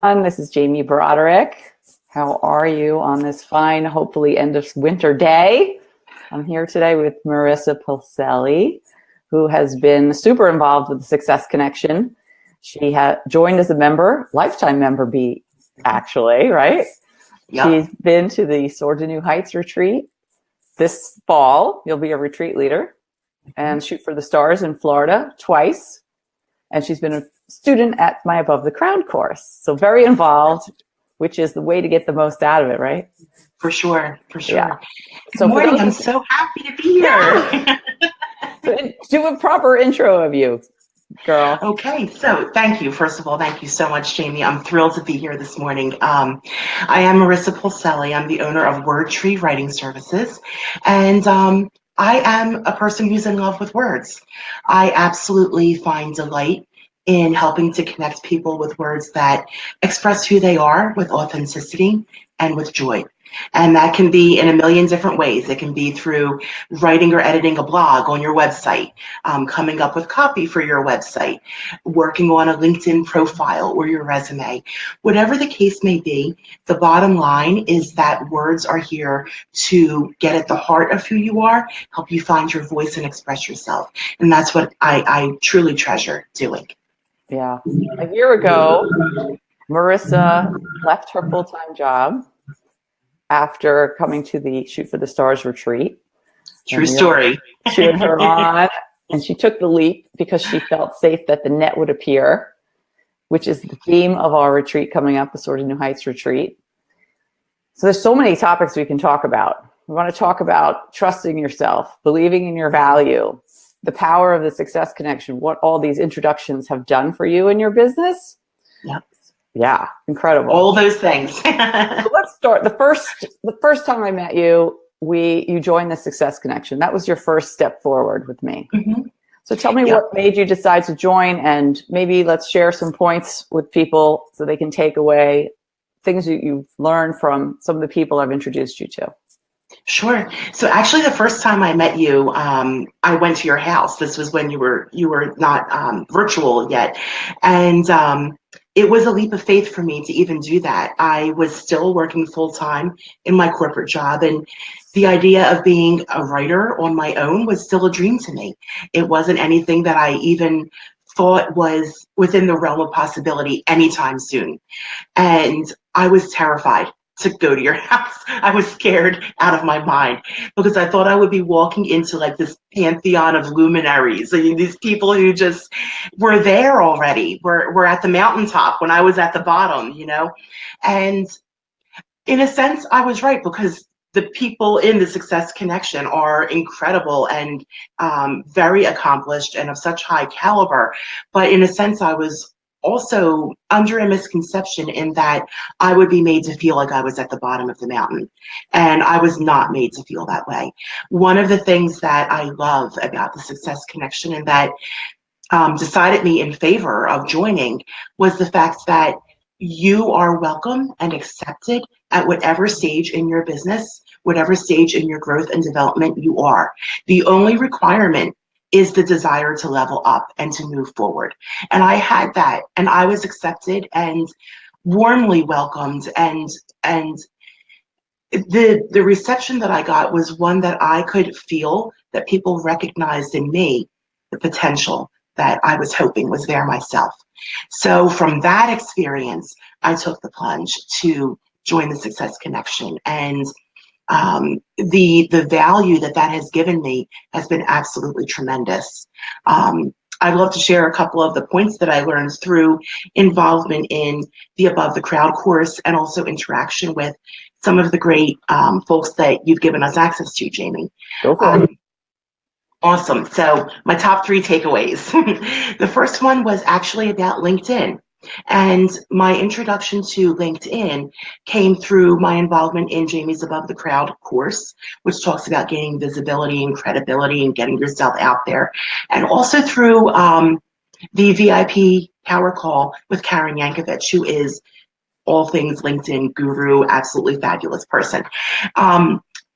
This is Jamie Broderick. How are you on this fine, hopefully end of winter day? I'm here today with Marissa Pulselli, who has been super involved with the Success Connection. She had joined as a member, lifetime member actually, right? Yep. She's been to the Soar to New Heights retreat. This fall, you'll be a retreat leader, and Shoot for the Stars in Florida twice. And she's been a student at my Above the Crown course. So very involved, which is the way to get the most out of it, right? For sure. Yeah. Good morning. I'm so happy to be here. Yeah. So do a proper intro of you, girl. Okay. So thank you. First of all, thank you so much, Jamie. I'm thrilled to be here this morning. I am Marissa Pulselli. I'm the owner of Word Tree Writing Services. And I am a person who's in love with words. I absolutely find delight in helping to connect people with words that express who they are with authenticity and with joy. And that can be in a million different ways. It can be through writing or editing a blog on your website, coming up with copy for your website, working on a LinkedIn profile or your resume. Whatever the case may be, the bottom line is that words are here to get at the heart of who you are, help you find your voice and express yourself. And that's what I truly treasure doing. Yeah. A year ago, Marissa left her full-time job after coming to the Shoot for the Stars retreat. True story. Cheering her on, and she took the leap because she felt safe that the net would appear, which is the theme of our retreat coming up, the Soar to New Heights retreat. So there's so many topics we can talk about. We want to talk about trusting yourself, believing in your value, the power of the Success Connection, what all these introductions have done for you in your business. Yep. Yeah, incredible. All those things. So let's start. The first time I met you, you joined the Success Connection. That was your first step forward with me. Mm-hmm. So tell me what made you decide to join, and maybe let's share some points with people so they can take away things you've learned from some of the people I've introduced you to. Sure. So actually, the first time I met you, I went to your house. This was when you were not virtual yet, and it was a leap of faith for me to even do that. I was still working full time in my corporate job, and the idea of being a writer on my own was still a dream to me. It wasn't anything that I even thought was within the realm of possibility anytime soon, and I was terrified to go to your house. I was scared out of my mind because I thought I would be walking into like this pantheon of luminaries. I mean, these people who just were there already, were at the mountaintop when I was at the bottom, And in a sense, I was right, because the people in the Success Connection are incredible and very accomplished and of such high caliber. But in a sense, I was also under a misconception in that I would be made to feel like I was at the bottom of the mountain, and I was not made to feel that way. One of the things that I love about the Success Connection and that decided me in favor of joining was the fact that you are welcome and accepted at whatever stage in your business, whatever stage in your growth and development you are. The only requirement is the desire to level up and to move forward. And I had that, and I was accepted and warmly welcomed, and the reception that I got was one that I could feel that people recognized in me the potential that I was hoping was there myself. So from that experience, I took the plunge to join the Success Connection, and the value that has given me has been absolutely tremendous. I'd love to share a couple of the points that I learned through involvement in the Above the Crowd course, and also interaction with some of the great folks that you've given us access to, Jamie. Go for it. Awesome. So my top 3 takeaways. The first one was actually about LinkedIn. And my introduction to LinkedIn came through my involvement in Jamie's Above the Crowd course, which talks about gaining visibility and credibility and getting yourself out there. And also through the VIP Power Call with Karen Yankovich, who is all things LinkedIn guru, absolutely fabulous person.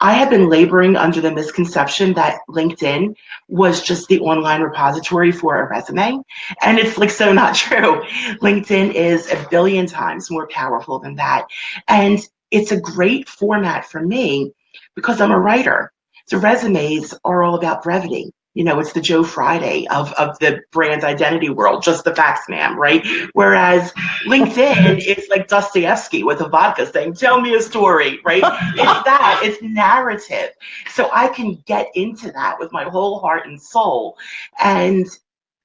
I had been laboring under the misconception that LinkedIn was just the online repository for a resume. And it's like so not true. LinkedIn is a billion times more powerful than that. And it's a great format for me because I'm a writer. So resumes are all about brevity. You know, it's the Joe Friday of the brand identity world, just the facts, ma'am, right? Whereas LinkedIn is like Dostoevsky with a vodka saying, tell me a story, right? It's that, it's narrative. So I can get into that with my whole heart and soul. And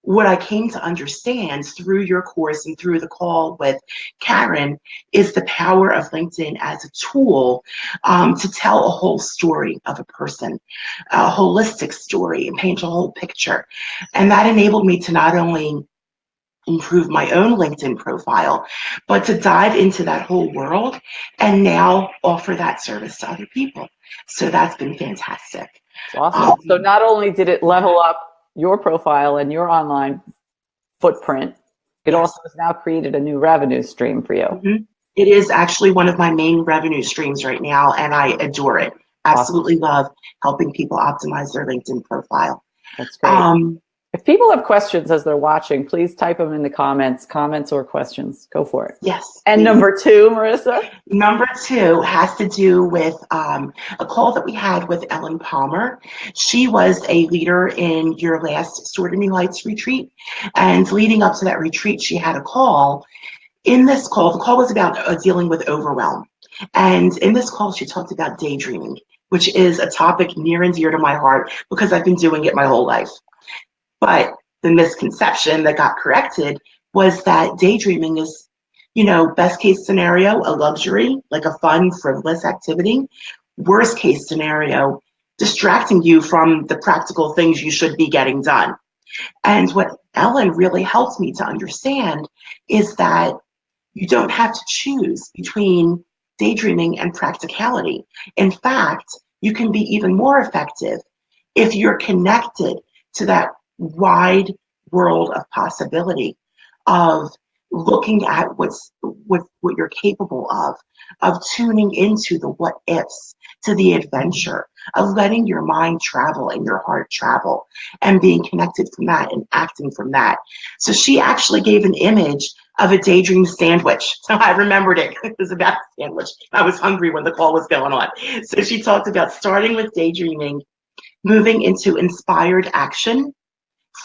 what I came to understand through your course and through the call with Karen is the power of LinkedIn as a tool to tell a whole story of a person, a holistic story, and paint a whole picture. And that enabled me to not only improve my own LinkedIn profile, but to dive into that whole world and now offer that service to other people. So that's been fantastic. Awesome. So not only did it level up your profile and your online footprint, it also has now created a new revenue stream for you. Mm-hmm. It is actually one of my main revenue streams right now, and I adore it. Absolutely love helping people optimize their LinkedIn profile. That's great. If people have questions as they're watching, please type them in the comments or questions. Go for it. Yes. And number two, Marissa? Number two has to do with a call that we had with Ellen Palmer. She was a leader in your last Sword of New Heights retreat. And leading up to that retreat, she had a call. In this call, the call was about dealing with overwhelm. And in this call, she talked about daydreaming, which is a topic near and dear to my heart because I've been doing it my whole life. But the misconception that got corrected was that daydreaming is, you know, best case scenario, a luxury, like a fun, frivolous activity. Worst case scenario, distracting you from the practical things you should be getting done. And what Ellen really helped me to understand is that you don't have to choose between daydreaming and practicality. In fact, you can be even more effective if you're connected to that wide world of possibility of looking at what you're capable of tuning into the what ifs, to the adventure, of letting your mind travel and your heart travel and being connected from that and acting from that. So she actually gave an image of a daydream sandwich. So I remembered it. It was about a sandwich. I was hungry when the call was going on. So she talked about starting with daydreaming, moving into inspired action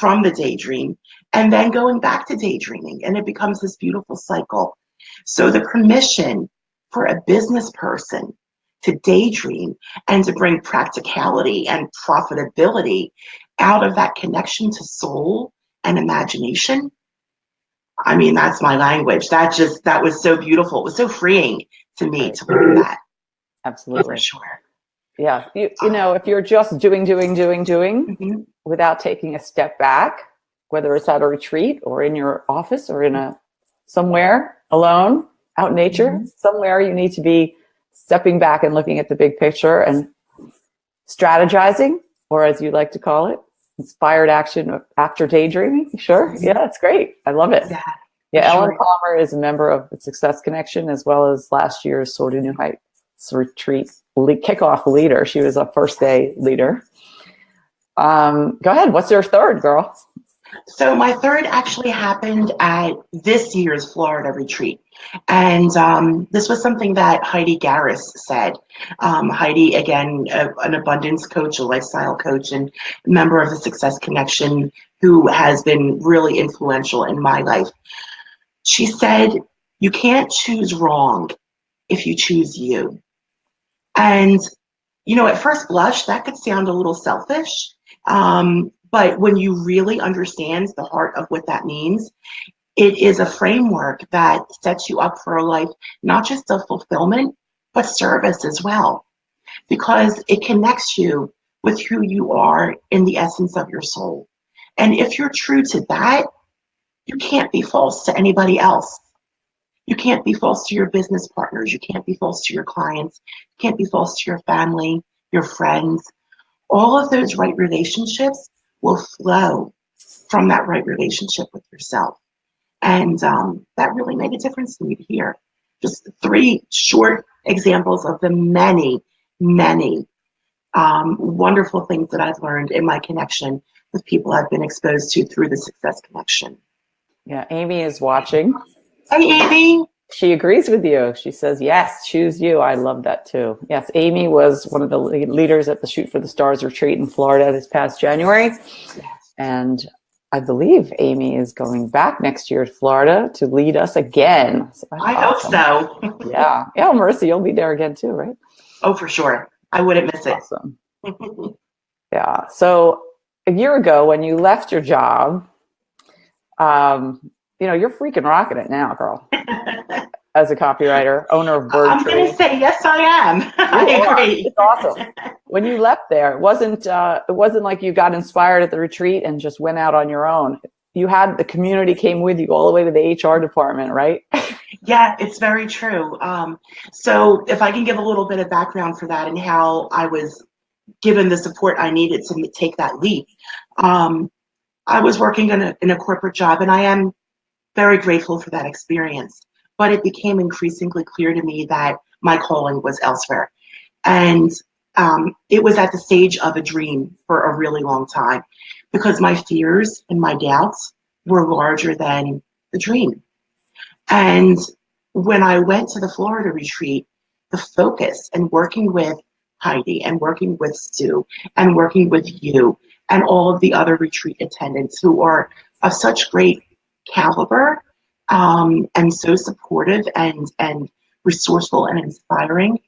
from the daydream, and then going back to daydreaming. And it becomes this beautiful cycle. So the permission for a business person to daydream and to bring practicality and profitability out of that connection to soul and imagination. I mean, that's my language. That was so beautiful. It was so freeing to me to learn that. Absolutely. For sure. Yeah. You know, if you're just doing Mm-hmm. without taking a step back, whether it's at a retreat or in your office or in somewhere alone, out in nature, Mm-hmm. somewhere you need to be stepping back and looking at the big picture and strategizing, or as you like to call it, inspired action after daydreaming. Sure. Mm-hmm. Yeah, it's great. I love it. Yeah, sure. Ellen Palmer is a member of the Success Connection as well as last year's Sword of New Heights retreat kickoff leader. She was a first day leader. Go ahead. What's your third, girl? So my third actually happened at this year's Florida retreat. And this was something that Heidi Garris said. Heidi, again, an abundance coach, a lifestyle coach, and a member of the Success Connection who has been really influential in my life. She said, you can't choose wrong if you choose you. And, you know, at first blush, that could sound a little selfish. But when you really understand the heart of what that means, it is a framework that sets you up for a life, not just of fulfillment, but service as well, because it connects you with who you are in the essence of your soul. And if you're true to that, you can't be false to anybody else. You can't be false to your business partners. You can't be false to your clients. You can't be false to your family, your friends. All of those right relationships will flow from that right relationship with yourself. And that really made a difference to me to hear. Just 3 short examples of the many, many Wonderful things that I've learned in my connection with people I've been exposed to through the Success Connection. Yeah, Amy is watching. Hey, Amy. She agrees with you. She says, yes, choose you. I love that too. Yes, Amy was one of the leaders at the Shoot for the Stars retreat in Florida this past January. Yes. And I believe Amy is going back next year to Florida to lead us again. So I hope so. Yeah. Yeah, Marissa, you'll be there again too, right? Oh, for sure. I wouldn't miss it. Awesome. Yeah. So a year ago when you left your job, you're freaking rocking it now, girl. As a copywriter, owner of Bird I'm going to say, yes, I am. I agree. It's awesome. When you left there, it wasn't like you got inspired at the retreat and just went out on your own. You had the community came with you all the way to the HR department, right? Yeah, it's very true. So if I can give a little bit of background for that and how I was given the support I needed to take that leap. I was working in a corporate job, and I am very grateful for that experience. But it became increasingly clear to me that my calling was elsewhere. And it was at the stage of a dream for a really long time because my fears and my doubts were larger than the dream. And when I went to the Florida retreat, the focus and working with Heidi and working with Sue and working with you and all of the other retreat attendants who are of such great caliber and so supportive and resourceful and inspiring,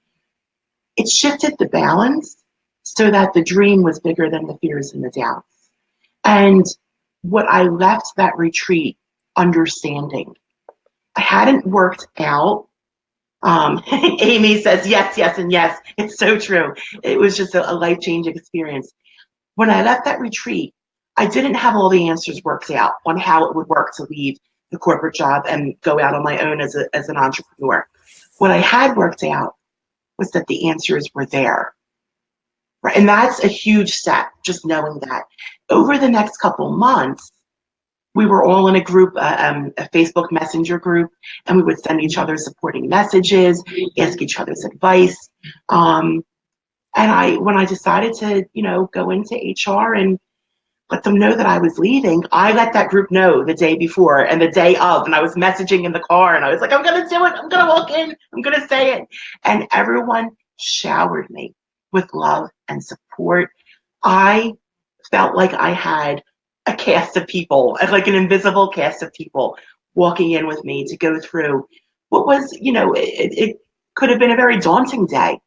it shifted the balance so that the dream was bigger than the fears and the doubts. And what I left that retreat understanding, I hadn't worked out. Amy says, yes, yes, and yes. It's so true. It was just a life-changing experience. When I left that retreat, I didn't have all the answers worked out on how it would work to leave the corporate job and go out on my own as an entrepreneur. What I had worked out was that the answers were there. Right? And that's a huge step, just knowing that. Over the next couple months, we were all in a group, a Facebook Messenger group, and we would send each other supporting messages, ask each other's advice. And when I decided to, go into HR and let them know that I was leaving, I let that group know the day before and the day of, and I was messaging in the car, and I was like, I'm going to do it. I'm going to walk in. I'm going to say it. And everyone showered me with love and support. I felt like I had a cast of people, like an invisible cast of people walking in with me to go through what was, it could have been a very daunting day,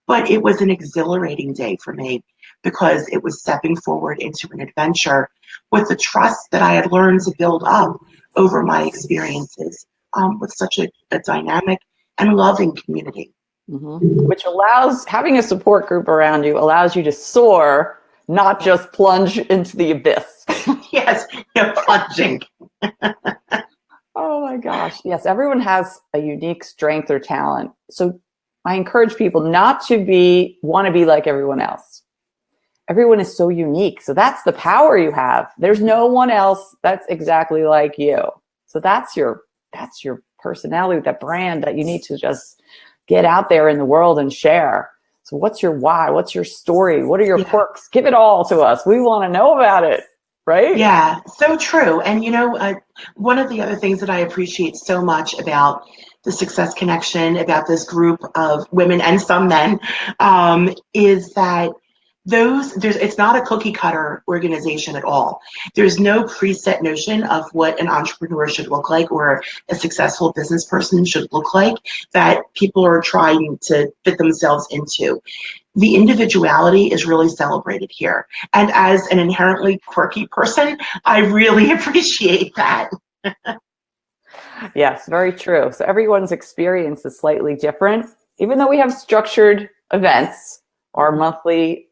but it was an exhilarating day for me because it was stepping forward into an adventure with the trust that I had learned to build up over my experiences with such a dynamic and loving community. Mm-hmm. Which allows, having a support group around you allows you to soar, not just plunge into the abyss. Yes, plunging. Oh my gosh. Yes, everyone has a unique strength or talent. So I encourage people not to want to be like everyone else. Everyone is so unique. So that's the power you have. There's no one else that's exactly like you. So that's your personality, that brand that you need to just get out there in the world and share. So what's your why? What's your story? What are your quirks? Give it all to us. We want to know about it, right? Yeah, so true. And, one of the other things that I appreciate so much about the Success Connection, about this group of women and some men, is that it's not a cookie cutter organization at all. There's no preset notion of what an entrepreneur should look like or a successful business person should look like that people are trying to fit themselves into. The individuality is really celebrated here. And as an inherently quirky person, I really appreciate that. Yes, very true. So everyone's experience is slightly different. Even though we have structured events, our monthly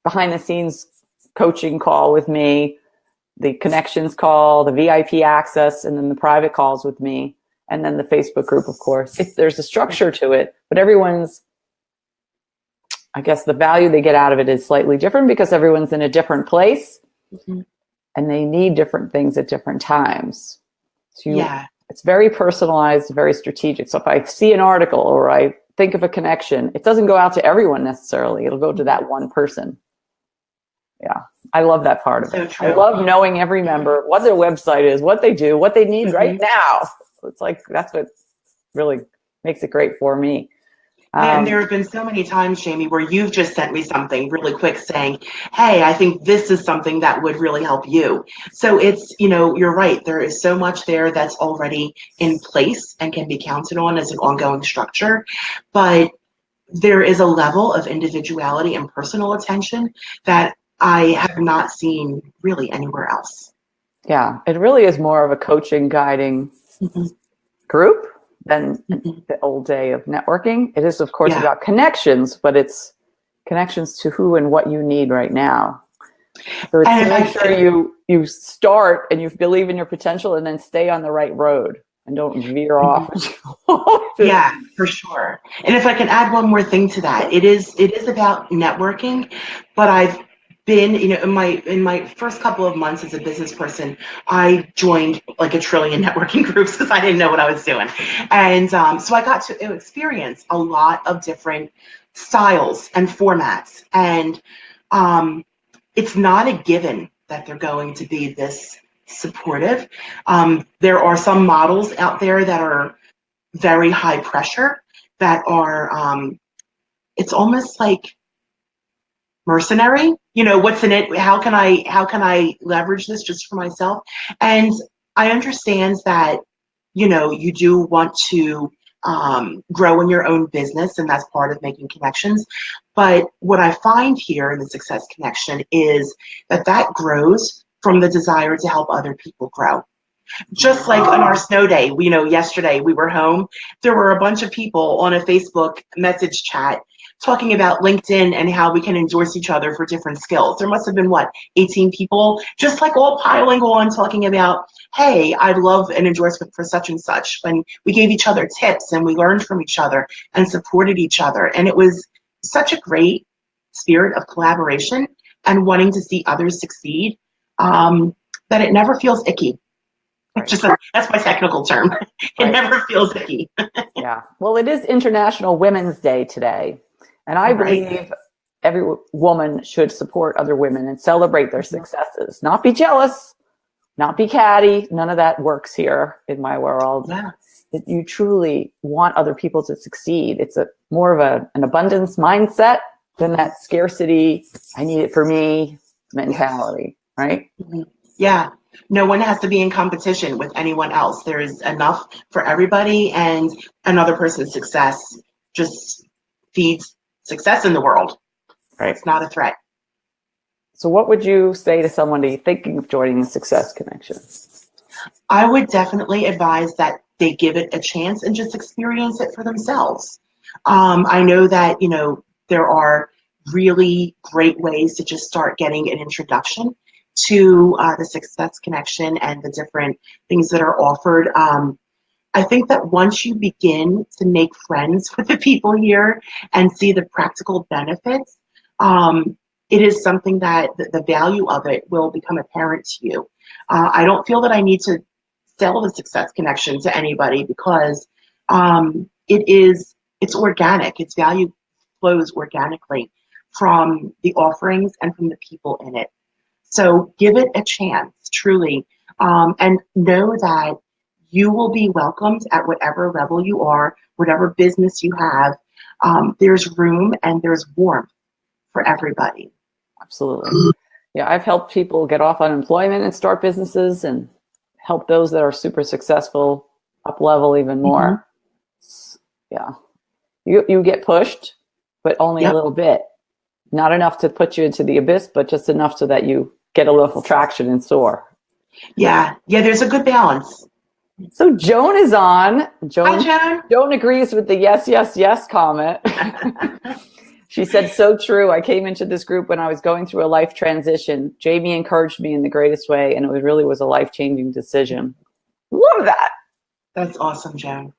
behind the scenes coaching call with me, the connections call, the VIP access, and then the private calls with me, and then the Facebook group, of course. There's a structure to it, but everyone's, I guess the value they get out of it is slightly different because everyone's in a different place and they need different things at different times. So it's very personalized, very strategic. So if I see an article or I think of a connection, it doesn't go out to everyone necessarily. It'll go to that one person. Yeah. I love that part of it. I love knowing every member, what their website is, what they do, what they need right now. It's like, that's what really makes it great for me. And there have been so many times, Jamie, where you've just sent me something really quick saying, hey, I think this is something that would really help you. So it's, you're right. There is so much there that's already in place and can be counted on as an ongoing structure. But there is a level of individuality and personal attention that I have not seen really anywhere else. Yeah, it really is more of a coaching, guiding group than the old day of networking. It is, of course, about connections, but it's connections to who and what you need right now. So it's to make sure you start and you believe in your potential and then stay on the right road and don't veer off. Yeah, for sure. And if I can add one more thing to that, it is about networking, but I've been, in my first couple of months as a business person, I joined like a trillion networking groups because I didn't know what I was doing. And so I got to experience a lot of different styles and formats. And it's not a given that they're going to be this supportive. There are some models out there that are very high pressure, that are, it's almost like mercenary. What's in it? How can I leverage this just for myself? And I understand that, you do want to grow in your own business, and that's part of making connections. But what I find here in the Success Connection is that grows from the desire to help other people grow. Just like on our snow day, yesterday we were home, there were a bunch of people on a Facebook message chat talking about LinkedIn and how we can endorse each other for different skills. There must have been, 18 people, just like all piling on, talking about, hey, I'd love an endorsement for such and such. And we gave each other tips and we learned from each other and supported each other. And it was such a great spirit of collaboration and wanting to see others succeed, that it never feels icky. That's my technical term. It never feels icky. Yeah. Well, it is International Women's Day today. And I believe every woman should support other women and celebrate their successes. Not be jealous, not be catty. None of that works here in my world. Yeah. You truly want other people to succeed. It's more of an abundance mindset than that scarcity, I need it for me mentality, right? Yeah. No one has to be in competition with anyone else. There is enough for everybody, and another person's success just feeds success in the world. Right. It's not a threat. So what would you say to someone thinking of joining the Success Connection? I would definitely advise that they give it a chance and just experience it for themselves. I know that, there are really great ways to just start getting an introduction to the Success Connection and the different things that are offered. I think that once you begin to make friends with the people here and see the practical benefits, it is something that the value of it will become apparent to you. I don't feel that I need to sell the Success Connection to anybody because it's organic. Its value flows organically from the offerings and from the people in it. So give it a chance, truly, and know that you will be welcomed at whatever level you are, whatever business you have. There's room and there's warmth for everybody. Absolutely. Yeah, I've helped people get off unemployment and start businesses, and help those that are super successful up level even more. Yeah. You get pushed, but only a little bit. Not enough to put you into the abyss, but just enough so that you get a little traction and soar. Yeah, there's a good balance. So Joan is on. Hi, Joan. Joan agrees with the yes comment. She said, so true. I came into this group when I was going through a life transition. Jamie encouraged me in the greatest way, and it really was a life-changing decision. Love that. That's awesome, Joan.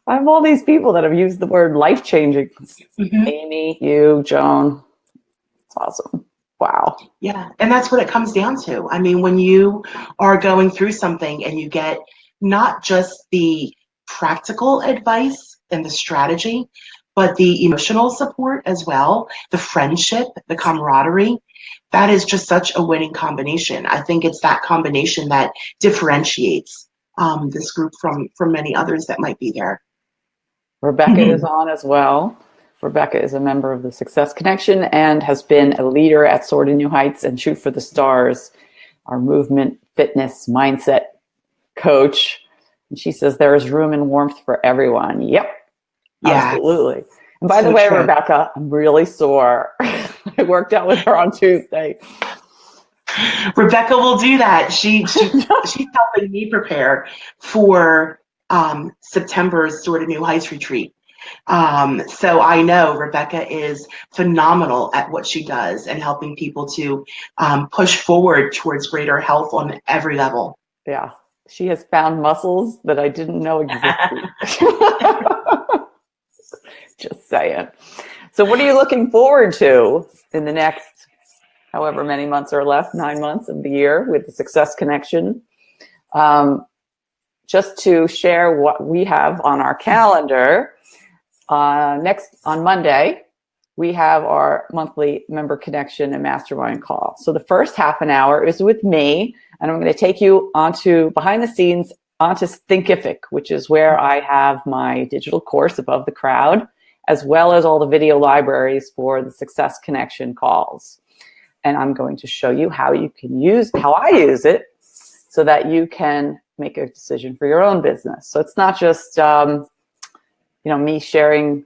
I have all these people that have used the word life-changing. Amy, you, Joan. It's awesome. Wow. Yeah, and that's what it comes down to. I mean, when you are going through something and you get not just the practical advice and the strategy, but the emotional support as well, the friendship, the camaraderie, that is just such a winning combination. I think it's that combination that differentiates this group from many others that might be there. Rebecca is on as well. Rebecca is a member of the Success Connection and has been a leader at Soar to New Heights and Shoot for the Stars, our movement, fitness, mindset coach. And she says there is room and warmth for everyone. Yep, absolutely. And by the way, true. Rebecca, I'm really sore. I worked out with her on Tuesday. Rebecca will do that. She's helping me prepare for September's Soar to New Heights retreat. So I know Rebecca is phenomenal at what she does and helping people to push forward towards greater health on every level. Yeah, she has found muscles that I didn't know existed. Just saying. So what are you looking forward to in the next however many months are left, 9 months of the year with the Success Connection? Just to share what we have on our calendar, next on Monday, we have our monthly member connection and mastermind call. So the first half an hour is with me, and I'm going to take you onto behind the scenes onto Thinkific, which is where I have my digital course Above the Crowd, as well as all the video libraries for the Success Connection calls. And I'm going to show you how you can how I use it so that you can make a decision for your own business. So it's not just, me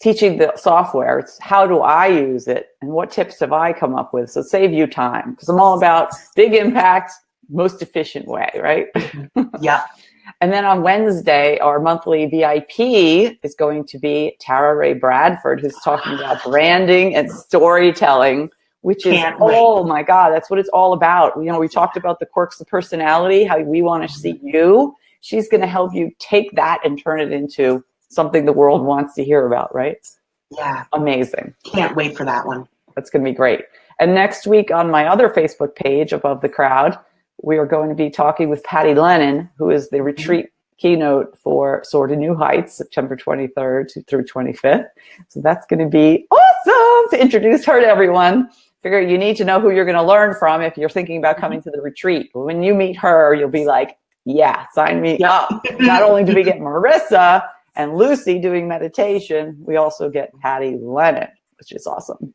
teaching the software. It's how do I use it and what tips have I come up with? So save you time, because I'm all about big impact, most efficient way, right? Yeah. And then on Wednesday, our monthly VIP is going to be Tara Ray Bradford, who's talking about branding and storytelling, which is, oh my God, that's what it's all about. We talked about the quirks of personality, how we want to see you. She's going to help you take that and turn it into something the world wants to hear about, right? Yeah. Amazing. Can't wait for that one. That's going to be great. And next week on my other Facebook page, Above the Crowd, we are going to be talking with Patty Lennon, who is the retreat keynote for Soar to New Heights, September 23rd through 25th. So that's going to be awesome to introduce her to everyone. Figure you need to know who you're going to learn from if you're thinking about coming to the retreat. When you meet her, you'll be like, yeah, sign me up. Not only do we get Marissa and Lucy doing meditation, we also get Patty Lennon, which is awesome.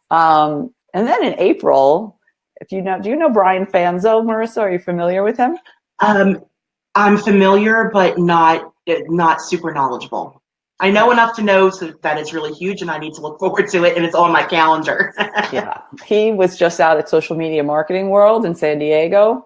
And then in April, do you know Brian Fanzo, Marissa? Are you familiar with him? I'm familiar, but not super knowledgeable. I know enough to know that it's really huge and I need to look forward to it, and it's on my calendar. Yeah. He was just out at Social Media Marketing World in San Diego.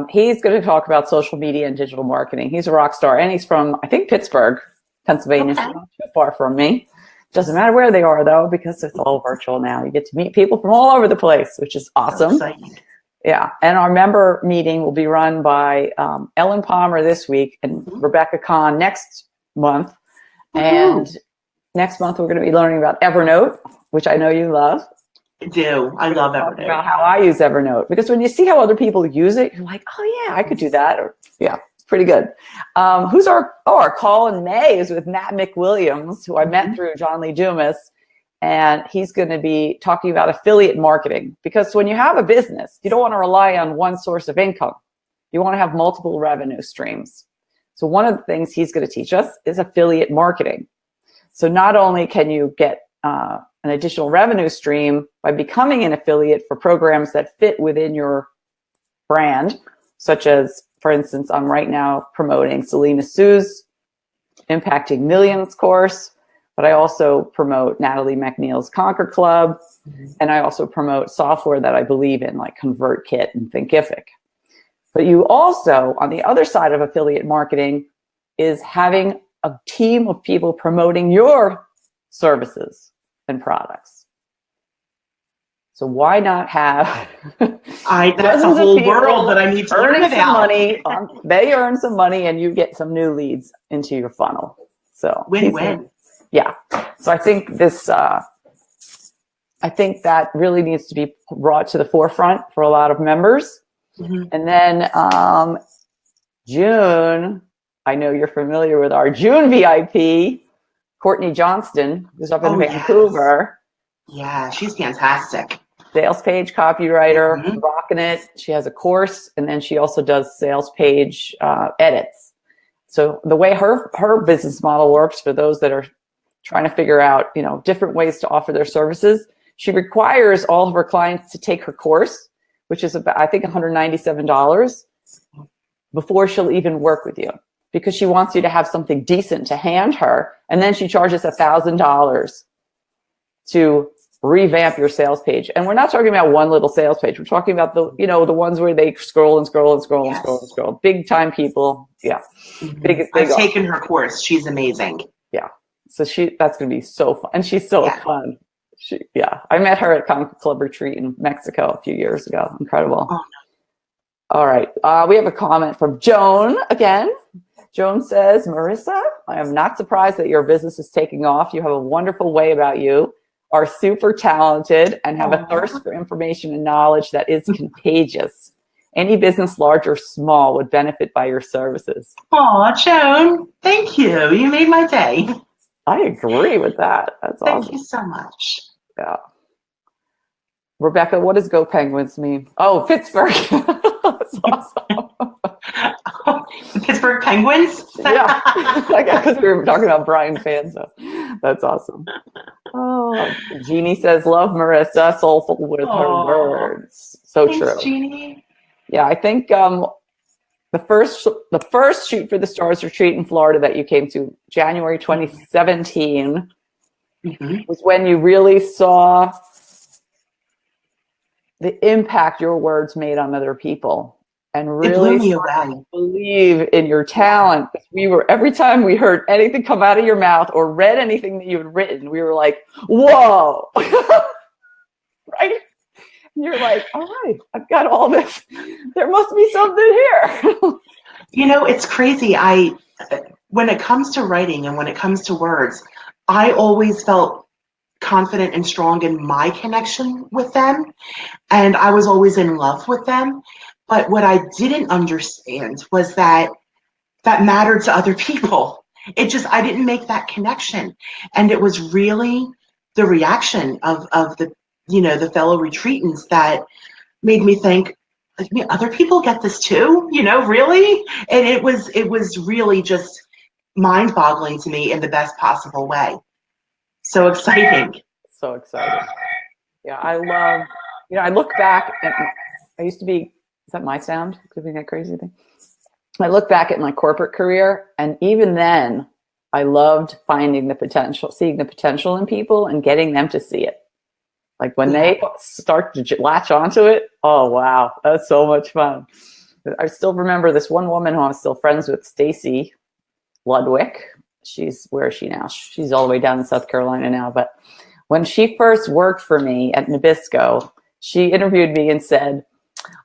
He's going to talk about social media and digital marketing. He's a rock star, and he's from, I think, Pittsburgh, Pennsylvania. Okay. Not too far from me. Doesn't matter where they are, though, because it's all virtual now. You get to meet people from all over the place, which is awesome. So exciting. Yeah. And our member meeting will be run by Ellen Palmer this week and Rebecca Kahn next month. And next month, we're going to be learning about Evernote, which I know you love. I do. I love Evernote. About how I use Evernote, because when you see how other people use it, you're like, oh yeah, I could do that. Or yeah, it's pretty good. Who's our call in May is with Matt McWilliams, who I met through John Lee Dumas, and he's going to be talking about affiliate marketing, because when you have a business, you don't want to rely on one source of income. You want to have multiple revenue streams. So one of the things he's going to teach us is affiliate marketing. So not only can you get an additional revenue stream by becoming an affiliate for programs that fit within your brand, such as, for instance, I'm right now promoting Selena Sue's Impacting Millions course, but I also promote Natalie McNeil's Conquer Club, and I also promote software that I believe in, like ConvertKit and Thinkific. But you also, on the other side of affiliate marketing, is having a team of people promoting your services and products. So why not have that's a whole world that I need to learn about. Money, they earn some money and you get some new leads into your funnel. So win-win. Yeah. So I think I think that really needs to be brought to the forefront for a lot of members. And then June, I know you're familiar with our June VIP, Courtney Johnston, who's up in Oh, Vancouver. Yes. Yeah, she's fantastic. Sales page copywriter, Mhm. rocking it. She has a course, and then she also does sales page edits. So the way her business model works, for those that are trying to figure out, different ways to offer their services, she requires all of her clients to take her course, which is about, I think, $197 before she'll even work with you, because she wants you to have something decent to hand her, and then she charges $1,000 to revamp your sales page. And we're not talking about one little sales page. We're talking about the ones where they scroll and scroll and scroll and scroll and scroll. Big time people. Yeah. Mm-hmm. I've taken her course. She's amazing. Yeah. So that's going to be so fun. And she's so fun. I met her at Comic Club Retreat in Mexico a few years ago. Incredible. Oh, no. All right. We have a comment from Joan again. Joan says, Marissa, I am not surprised that your business is taking off. You have a wonderful way about you, are super talented, and have a thirst for information and knowledge that is contagious. Any business, large or small, would benefit by your services. Oh, Joan, thank you. You made my day. I agree with that. That's awesome. Thank you so much. Yeah. Rebecca, what does Go Penguins mean? Oh, Pittsburgh. That's awesome. The Pittsburgh Penguins? Yeah, because we were talking about Brian fans. So that's awesome. Oh, Jeannie says, love Marissa, soulful with her words. So thanks, true. Jeannie. Yeah, I think the first Shoot for the Stars retreat in Florida that you came to, January 2017, was when you really saw the impact your words made on other people, and really believe in your talent. Every time we heard anything come out of your mouth or read anything that you had written, we were like, whoa. Right? And you're like, all right, I've got all this. There must be something here. It's crazy. When it comes to writing and when it comes to words, I always felt confident and strong in my connection with them, and I was always in love with them. But what I didn't understand was that mattered to other people. I didn't make that connection, and it was really the reaction of the the fellow retreatants that made me think, other people get this too, really. And it was really just mind-boggling to me in the best possible way. So exciting. So exciting. Yeah, I love, I look back at, I used to be, is that my sound? Could be that crazy thing. I look back at my corporate career, and even then, I loved finding the potential, seeing the potential in people and getting them to see it. Like when they start to latch onto it, oh, wow, that's so much fun. I still remember this one woman who I'm still friends with, Stacy Ludwig. Where is she now? She's all the way down in South Carolina now. But when she first worked for me at Nabisco, she interviewed me and said,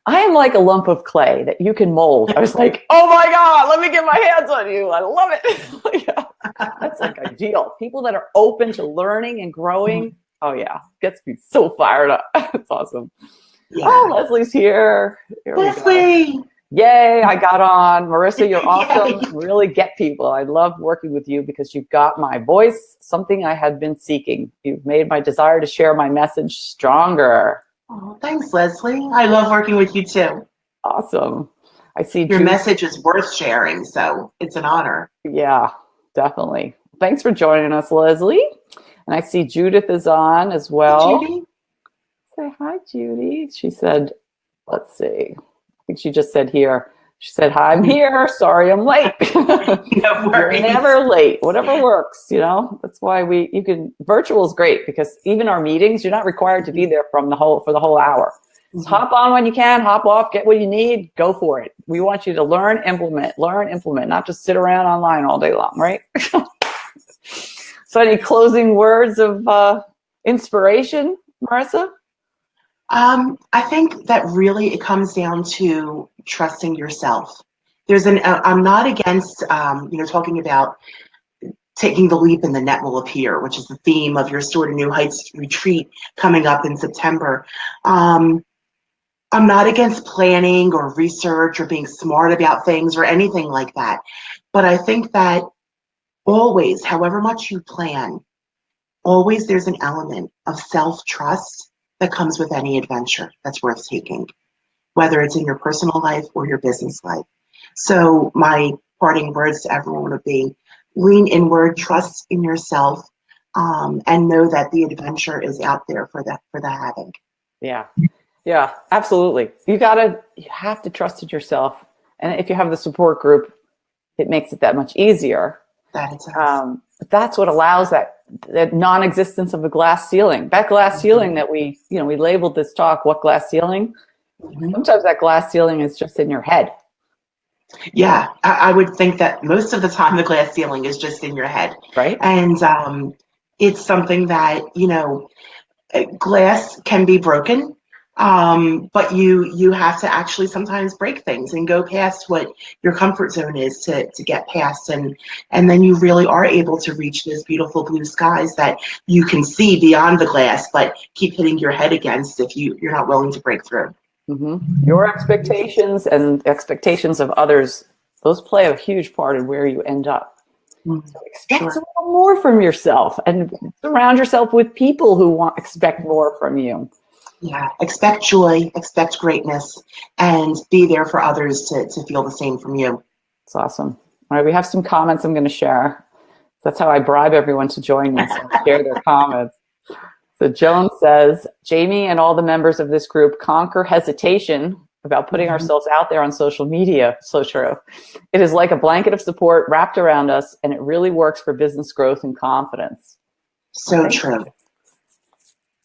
I am like a lump of clay that you can mold. I was like, oh my God, let me get my hands on you. I love it. That's like ideal. People that are open to learning and growing. Oh yeah, gets me so fired up. It's awesome. Yeah. Oh, Leslie's here. Leslie. Yay, I got on. Marissa, you're awesome. Really get people. I love working with you because you've got my voice, something I had been seeking. You've made my desire to share my message stronger. Oh, thanks, Leslie. I love working with you too. Awesome. I see your message is worth sharing, so it's an honor. Yeah, definitely. Thanks for joining us, Leslie. And I see Judith is on as well. Hey, Judy. Say hi, Judy. She said, let's see. I think she just said here. She said, hi, I'm here. Sorry, I'm late. You're never late. Whatever works, That's why virtual is great, because even our meetings, you're not required to be there for the whole hour. Just hop on when you can, hop off, get what you need, go for it. We want you to learn, implement, not just sit around online all day long, right? So any closing words of inspiration, Marissa? I think that really it comes down to trusting yourself. I'm not against, talking about taking the leap and the net will appear, which is the theme of your Soar to New Heights retreat coming up in September. I'm not against planning or research or being smart about things or anything like that. But I think that always, however much you plan, always there's an element of self-trust that comes with any adventure that's worth taking, whether it's in your personal life or your business life. So my parting words to everyone would be lean inward, trust in yourself, and know that the adventure is out there for the having. Yeah. Yeah, absolutely. You have to trust in yourself. And if you have the support group, it makes it that much easier. That is But that's what allows that non-existence of a glass ceiling. That glass ceiling that we labeled this talk, what glass ceiling? Sometimes that glass ceiling is just in your head. Yeah, I would think that most of the time the glass ceiling is just in your head. Right. And it's something that, glass can be broken, but you have to actually sometimes break things and go past what your comfort zone is to get past. And then you really are able to reach those beautiful blue skies that you can see beyond the glass, but keep hitting your head against if you're not willing to break through. Mm-hmm. Your expectations and expectations of others, those play a huge part in where you end up. So expect a little more from yourself and surround yourself with people who expect more from you. Yeah, expect joy, expect greatness, and be there for others to feel the same from you. It's awesome. All right, we have some comments I'm going to share. That's how I bribe everyone to join me, so share their comments. So Joan says, Jamie and all the members of this group conquer hesitation about putting ourselves out there on social media. So true. It is like a blanket of support wrapped around us, and it really works for business growth and confidence. So true.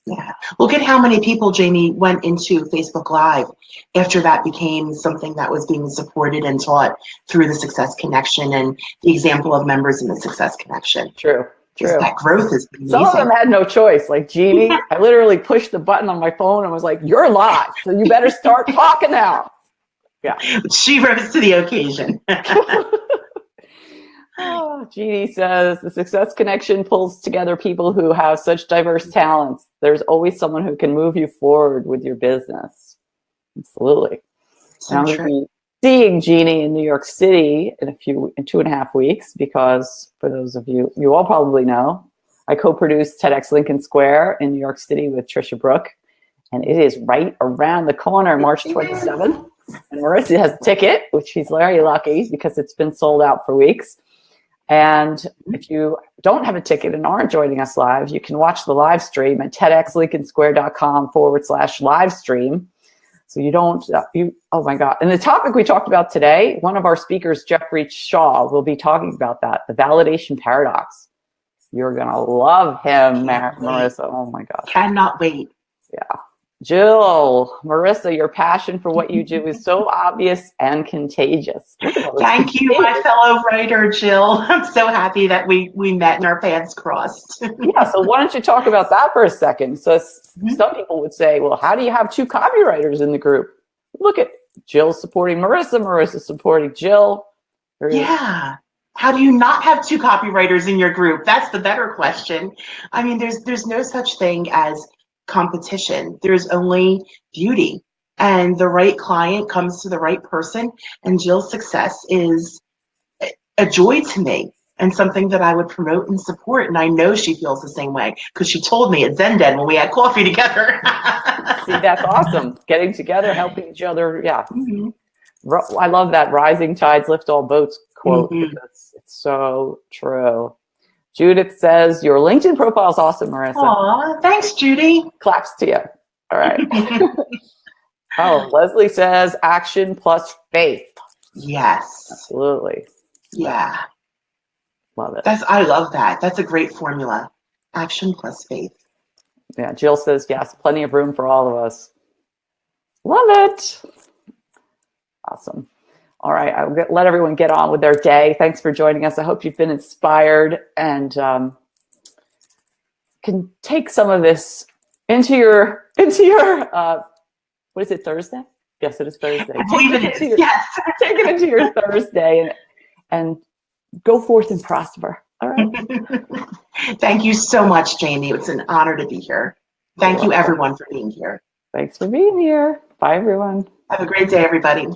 Yeah. Look at how many people, Jamie, went into Facebook Live after that became something that was being supported and taught through the Success Connection and the example of members in the Success Connection. True. That growth is amazing. Some of them had no choice. Like Jeannie, I literally pushed the button on my phone and was like, you're live, so you better start talking now. Yeah. She rose to the occasion. Oh, Jeannie says, the Success Connection pulls together people who have such diverse talents. There's always someone who can move you forward with your business. Absolutely. So I'm going to be seeing Jeannie in New York City in 2.5 weeks, because for those of you all probably know, I co-produced TEDx Lincoln Square in New York City with Trisha Brook, and it is right around the corner, March 27th. And Marissa has a ticket, which she's very lucky because it's been sold out for weeks. And if you don't have a ticket and aren't joining us live, you can watch the live stream at TEDxLincolnSquare.com/live stream. So you don't, oh my God. And the topic we talked about today, one of our speakers, Jeffrey Shaw, will be talking about that, the validation paradox. You're going to love him, Marissa. Oh my God. Cannot wait. Yeah. Jill, Marissa, your passion for what you do is so obvious and contagious. Thank you, my fellow writer, Jill. I'm so happy that we met and our paths crossed. Yeah, so why don't you talk about that for a second? So some people would say, well, how do you have two copywriters in the group? Look at Jill supporting Marissa, Marissa supporting Jill. Yeah. How do you not have two copywriters in your group? That's the better question. I mean, there's no such thing as competition. There's only beauty, and the right client comes to the right person, and Jill's success is a joy to me and something that I would promote and support, and I know she feels the same way because she told me at Zenden when we had coffee together. See, that's awesome. Getting together, helping each other. Yeah. I love that rising tides lift all boats quote. It's so true. Judith says, your LinkedIn profile is awesome, Marissa. Aw, thanks, Judy. Claps to you. All right. Oh, Leslie says, action plus faith. Yes. Absolutely. Yeah. Love it. I love that. That's a great formula. Action plus faith. Yeah. Jill says, yes, plenty of room for all of us. Love it. Awesome. All right, I'll let everyone get on with their day. Thanks for joining us. I hope you've been inspired and can take some of this into your what is it, Thursday? Yes, it is Thursday. I believe it is. Yes. Take it into your Thursday and go forth and prosper. All right. Thank you so much, Jamie. It's an honor to be here. Thank you, everyone, for being here. Thanks for being here. Bye, everyone. Have a great day, everybody.